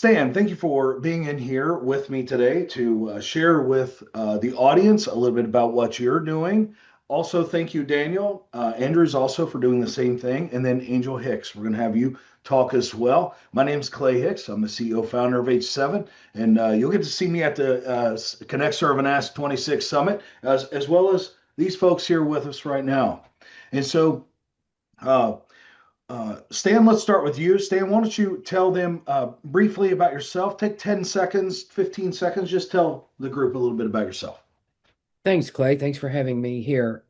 Stan, thank you for being in here with me today to share with the audience a little bit about what you're doing. Also, thank you, Daniel. Andrews also for doing the same thing. And then Angel Hicks, we're going to have you talk as well. My name is Clay Hicks. I'm the CEO founder of H7, and you'll get to see me at the Connect, Serve, and Ask 26 Summit, as well as these folks here with us right now. And so, uh, Stan, let's start with you. Stan, why don't you tell them briefly about yourself? Take 10 seconds, 15 seconds, just tell the group a little bit about yourself. Thanks, Clay. Thanks for having me here.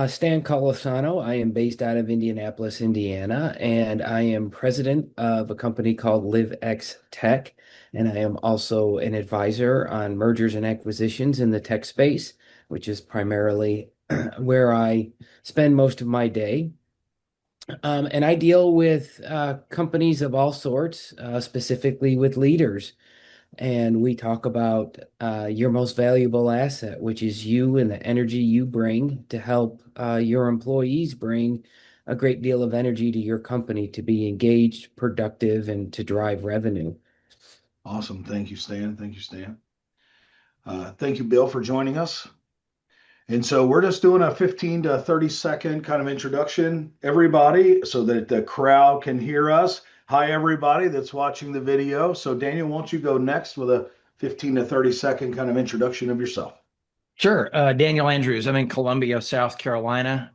Stan Collesano. I am based out of Indianapolis, Indiana, and I am president of a company called LiveX Tech. And I am also an advisor on mergers and acquisitions in the tech space, which is primarily where I spend most of my day. And I deal with companies of all sorts, specifically with leaders. And we talk about your most valuable asset, which is you and the energy you bring to help your employees bring a great deal of energy to your company to be engaged, productive, and to drive revenue. Awesome. Thank you, Stan. Thank you, Stan. Thank you, Bill, for joining us. And so we're just doing a 15 to 30-second kind of introduction, everybody, so that the crowd can hear us. Hi, everybody that's watching the video. So, Daniel, won't you go next with a 15 to 30-second kind of introduction of yourself? Sure. Daniel Andrews. I'm in Columbia, South Carolina.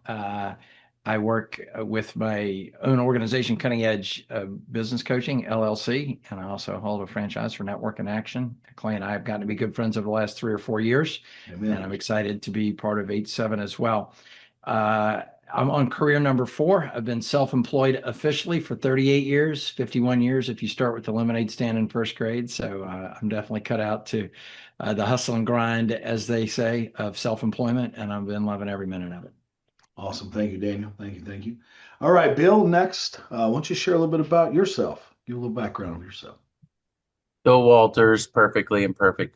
I work with my own organization, Cutting Edge Business Coaching, LLC, and I also hold a franchise for Network in Action. Clay and I have gotten to be good friends over the last 3 or 4 years, Amen. and I'm excited to be part of H7 as well. I'm on career number 4. I've been self-employed officially for 38 years, 51 years if you start with the lemonade stand in first grade. So I'm definitely cut out to the hustle and grind, as they say, of self-employment, and I've been loving every minute of it. Awesome. Thank you, Daniel. Thank you. Thank you. All right, Bill, next. Why don't you share a little bit about yourself? Give a little background of yourself. Bill Walters, Perfectly Imperfect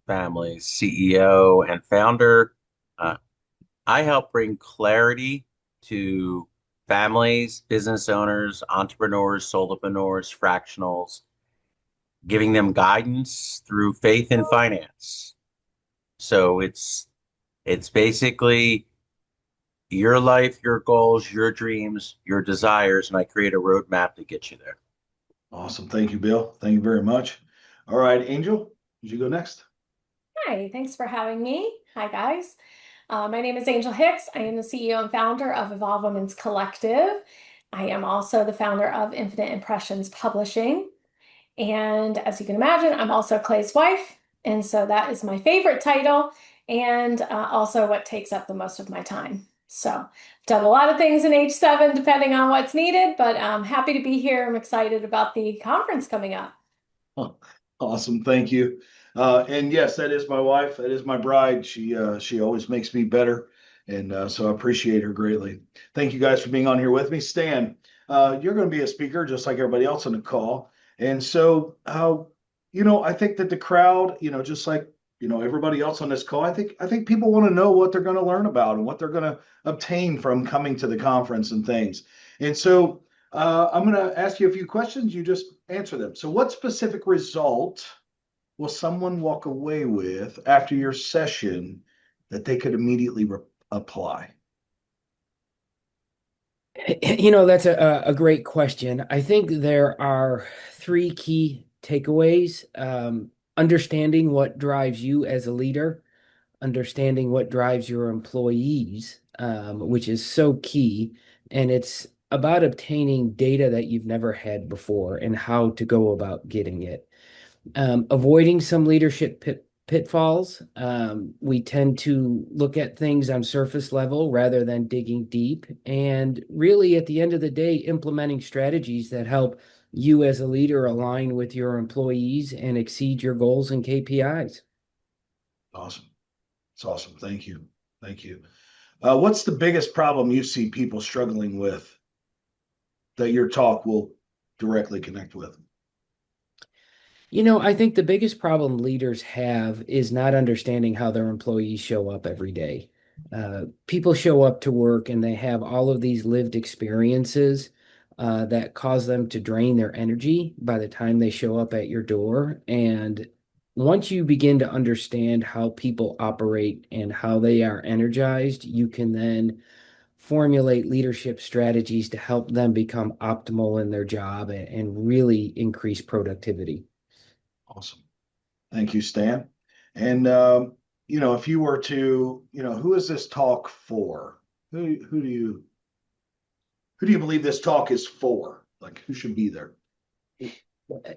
Families, CEO and founder. Uh, I help bring clarity to families, business owners, entrepreneurs, solopreneurs, fractionals, giving them guidance through faith and finance. So it's basically your life, your goals, your dreams, your desires, and I create a roadmap to get you there. Awesome. Thank you, Bill. Thank you very much. All right, Angel, would you go next? Hi, thanks for having me. Hi, guys. My name is Angel Hicks. I am the CEO and founder of Evolve Women's Collective. I am also the founder of Infinite Impressions Publishing. And as you can imagine, I'm also Clay's wife. And so that is my favorite title and also what takes up the most of my time. So I've done a lot of things in H7 depending on what's needed, but I'm happy to be here. I'm excited about the conference coming up. Oh, awesome. Thank you. And yes, that is my wife. That is my bride. She always makes me better. And so I appreciate her greatly. Thank you guys for being on here with me. Stan, you're going to be a speaker just like everybody else on the call. And so, I think that the crowd, just like, everybody else on this call, I think people want to know what they're going to learn about and what they're going to obtain from coming to the conference and things. And so I'm going to ask you a few questions. You just answer them. So, what specific result will someone walk away with after your session that they could immediately apply? That's a great question. I think there are 3 key takeaways. Understanding what drives you as a leader, understanding what drives your employees, which is so key. And it's about obtaining data that you've never had before and how to go about getting it. Avoiding some leadership pitfalls. We tend to look at things on surface level rather than digging deep. And really, at the end of the day, implementing strategies that help you as a leader align with your employees and exceed your goals and KPIs. Awesome. It's awesome. Thank you. Thank you. What's the biggest problem you see people struggling with that your talk will directly connect with? I think the biggest problem leaders have is not understanding how their employees show up every day. People show up to work and they have all of these lived experiences, that cause them to drain their energy by the time they show up at your door. And once you begin to understand how people operate and how they are energized, you can then formulate leadership strategies to help them become optimal in their job and really increase productivity. Awesome. Thank you, Stan. And if you were to, who is this talk for? Who do you believe this talk is for? Like, who should be there?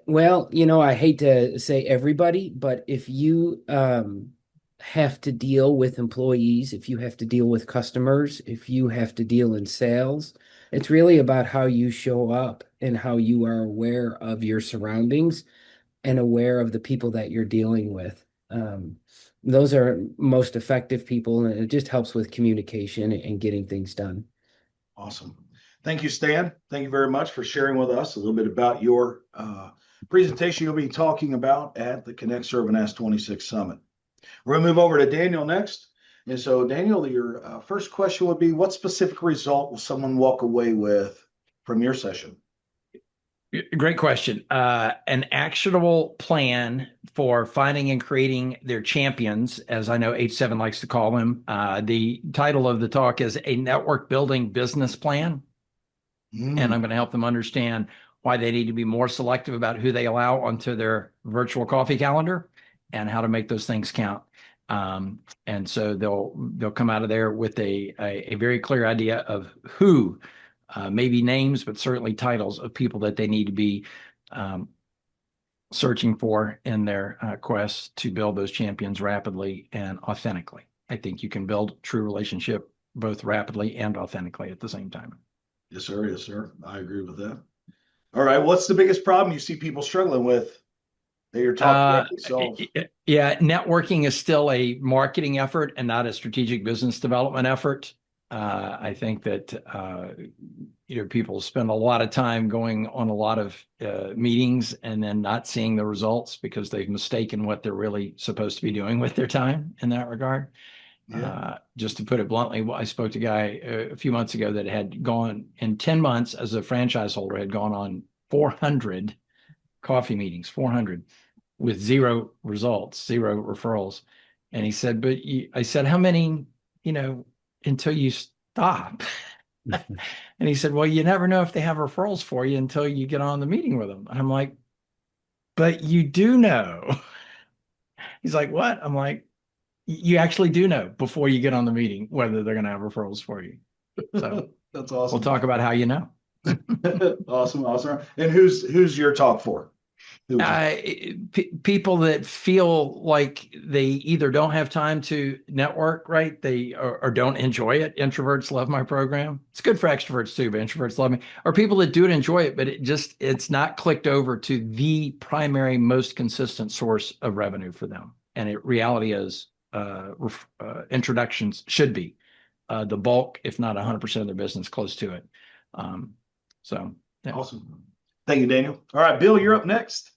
Well, I hate to say everybody, but if you have to deal with employees, if you have to deal with customers, if you have to deal in sales, it's really about how you show up and how you are aware of your surroundings and aware of the people that you're dealing with. Those are most effective people, and it just helps with communication and getting things done. Awesome. Thank you, Stan. Thank you very much for sharing with us a little bit about your presentation you'll be talking about at the Connect, Serve, and Ask 26 Summit. We're going to move over to Daniel next. And so, Daniel, your first question would be, what specific result will someone walk away with from your session? Great question. An actionable plan for finding and creating their champions, as I know H7 likes to call them. The title of the talk is A Network Building Business Plan. And I'm going to help them understand why they need to be more selective about who they allow onto their virtual coffee calendar and how to make those things count. And so they'll come out of there with a very clear idea of who, maybe names, but certainly titles of people that they need to be searching for in their quest to build those champions rapidly and authentically. I think you can build true relationship both rapidly and authentically at the same time. Yes, sir. Yes, sir. I agree with that. All right. What's the biggest problem you see people struggling with that you're talking about? So, yeah, networking is still a marketing effort and not a strategic business development effort. I think that people spend a lot of time going on a lot of meetings and then not seeing the results because they've mistaken what they're really supposed to be doing with their time in that regard. Yeah. Just to put it bluntly, I spoke to a guy a few months ago that had gone in 10 months as a franchise holder, had gone on 400 coffee meetings, 400 with zero results, zero referrals. And he said, I said, how many, until you stop? And he said, well, you never know if they have referrals for you until you get on the meeting with them. And I'm like, but you do know. He's like, what? I'm like, you actually do know before you get on the meeting whether they're going to have referrals for you. So that's awesome. We'll talk about how you know. Awesome. And who's your talk for? People that feel like they either don't have time to network, right? They or don't enjoy it. Introverts love my program. It's good for extroverts too, but introverts love me. Or people that do enjoy it, but it's not clicked over to the primary, most consistent source of revenue for them. And reality is introductions should be the bulk, if not 100% of their business, close to it. Yeah. Awesome. Thank you, Daniel. All right, Bill, you're up next.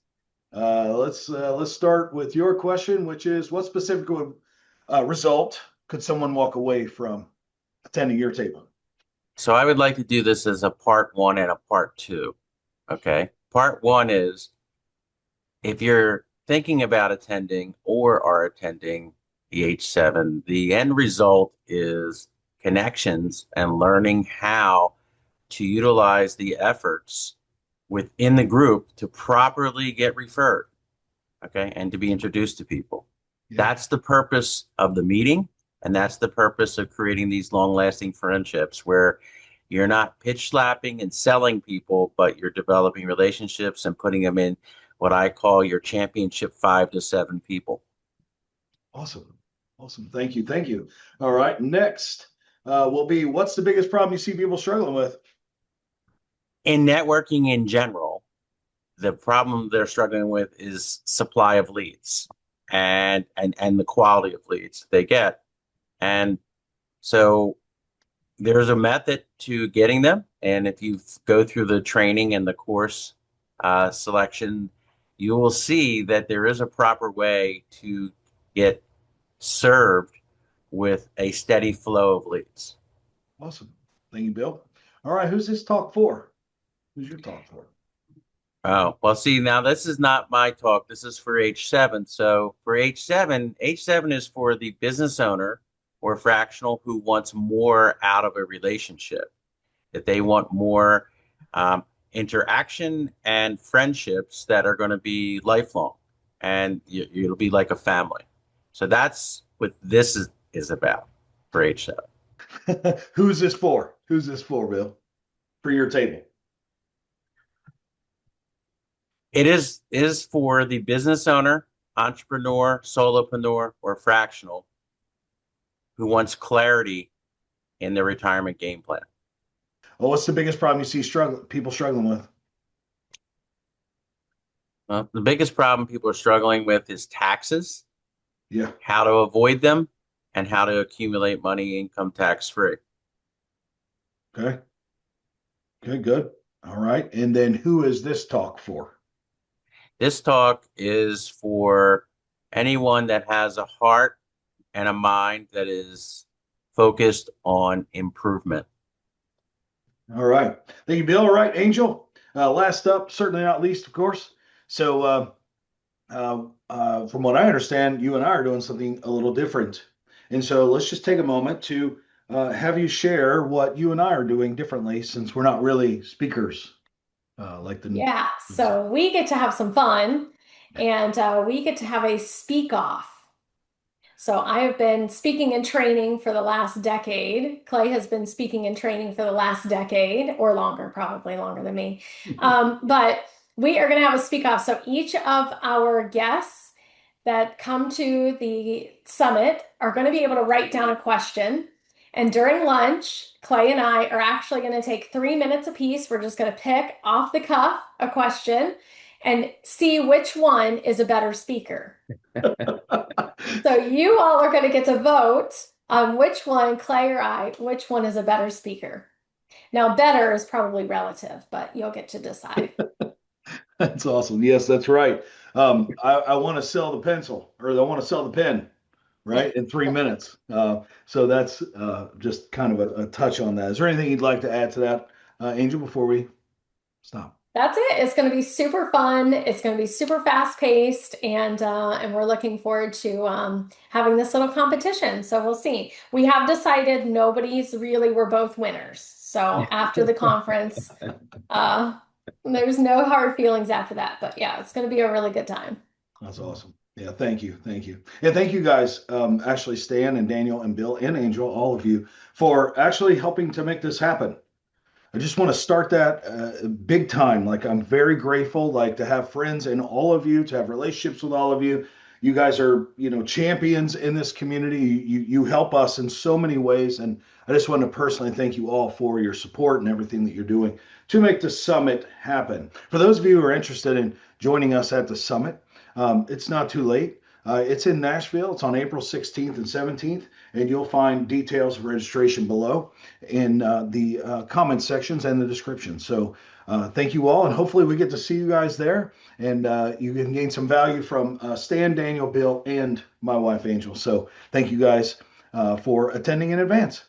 Let's start with your question, which is, what specific result could someone walk away from attending your table? So I would like to do this as a part 1 and a part 2. Okay. Part 1 is, if you're thinking about attending or are attending the H7, the end result is connections and learning how to utilize the efforts within the group to properly get referred, okay, and to be introduced to people. Yeah. That's the purpose of the meeting, and that's the purpose of creating these long-lasting friendships where you're not pitch slapping and selling people, but you're developing relationships and putting them in what I call your championship 5 to 7 people. Awesome. Thank you. All right, next will be, what's the biggest problem you see people struggling with? In networking in general, the problem they're struggling with is supply of leads and the quality of leads they get. And so there's a method to getting them. And if you go through the training and the course selection, you will see that there is a proper way to get served with a steady flow of leads. Awesome. Thank you, Bill. All right, who's this talk for? Who's your talk for? Oh, well, see, now this is not my talk. This is for H7. So for H7 is for the business owner or fractional who wants more out of a relationship, that they want more interaction and friendships that are going to be lifelong, and it'll be like a family. So that's what this is about for H7. Who's this for? Who's this for, Bill? For your table. It is for the business owner, entrepreneur, solopreneur, or fractional who wants clarity in their retirement game plan. Well, what's the biggest problem you see people struggling with? The biggest problem people are struggling with is taxes, Yeah. how to avoid them, and how to accumulate money income tax free. Okay. Okay, good. All right. And then who is this talk for? This talk is for anyone that has a heart and a mind that is focused on improvement. All right. Thank you, Bill. All right, Angel. Last up, certainly not least, of course. So, from what I understand, you and I are doing something a little different. And so let's just take a moment to have you share what you and I are doing differently since we're not really speakers like the. Yeah, so we get to have some fun and we get to have a speak off. So I have been speaking and training for the last decade. Clay has been speaking and training for the last decade or longer, probably longer than me. But we are going to have a speak off. So each of our guests that come to the summit are going to be able to write down a question. And during lunch, Clay and I are actually going to take 3 minutes apiece. We're just going to pick off the cuff a question and see which one is a better speaker. So you all are going to get to vote on which one, Clay or I, which one is a better speaker. Now, better is probably relative, but you'll get to decide. That's awesome. Yes, that's right. I want to sell the pencil, or I want to sell the pen, right, in 3 minutes. So that's just kind of a touch on that. Is there anything you'd like to add to that, Angel, before we stop? That's it. It's going to be super fun. It's going to be super fast paced, and we're looking forward to having this little competition. So we'll see. We have decided we're both winners. So after the conference, there's no hard feelings after that. But yeah, it's going to be a really good time. That's awesome. Yeah, thank you. Thank you. And thank you guys, actually, Stan and Daniel and Bill and Angel, all of you, for actually helping to make this happen. I just want to start that big time. Like, I'm very grateful, like, to have friends in all of you, to have relationships with all of you. You guys are, champions in this community. You help us in so many ways. And I just want to personally thank you all for your support and everything that you're doing to make the summit happen. For those of you who are interested in joining us at the summit, it's not too late. It's in Nashville. It's on April 16th and 17th, and you'll find details of registration below in the comment sections and the description. So thank you all, and hopefully we get to see you guys there, and you can gain some value from Stan, Daniel, Bill, and my wife, Angel. So thank you guys for attending in advance.